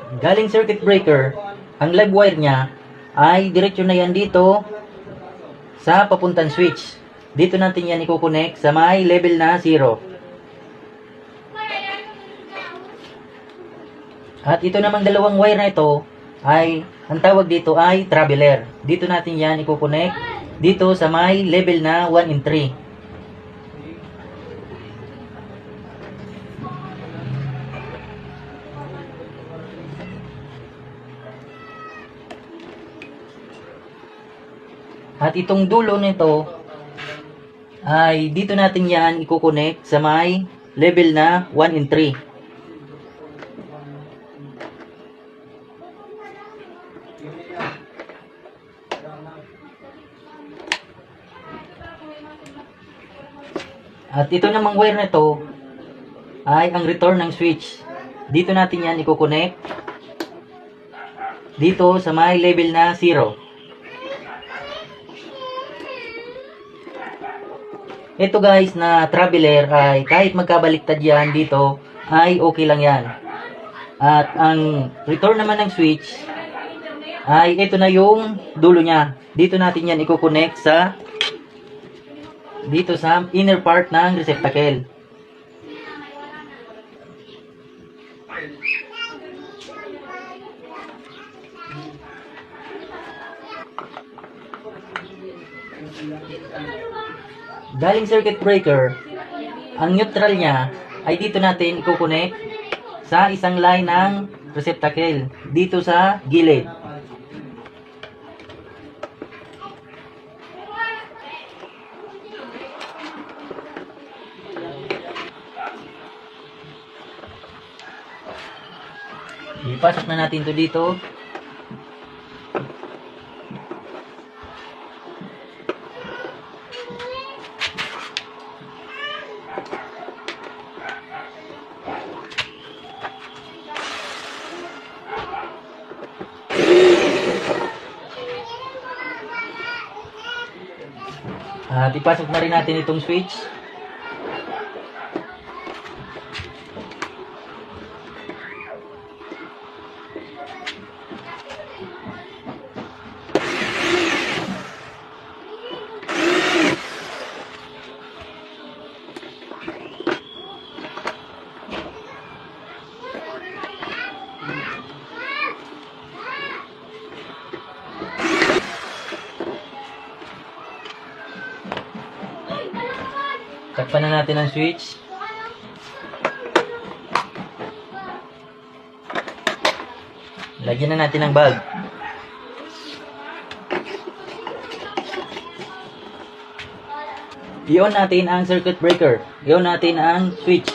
Galing circuit breaker, ang live wire niya ay diretso na yan dito sa papuntang switch. Dito natin yan i-connect sa may level na 0. At ito namang dalawang wire na ito ay, ang tawag dito ay traveler. Dito natin yan i-connect dito sa may level na 1 and 3. At itong dulo nito ay dito natin yan i-connect sa may level na 1 and 3. At ito namang wire na ito ay ang return ng switch. Dito natin yan i-connect dito sa may level na 0. Ito guys na traveler ay kahit magkabaliktad yan dito ay okay lang yan. At ang return naman ng switch ay ito na yung dulo niya. Dito natin yan i-connect sa dito sa inner part ng receptacle. Galing circuit breaker, ang neutral niya ay dito natin i-connect sa isang line ng receptacle dito sa gilid. Ipasok na natin ito dito. At ipasok na rin natin itong switch. Takpan na natin ang switch. Lagyan na natin ang bulb. I-on natin ang circuit breaker. I-on natin ang switch.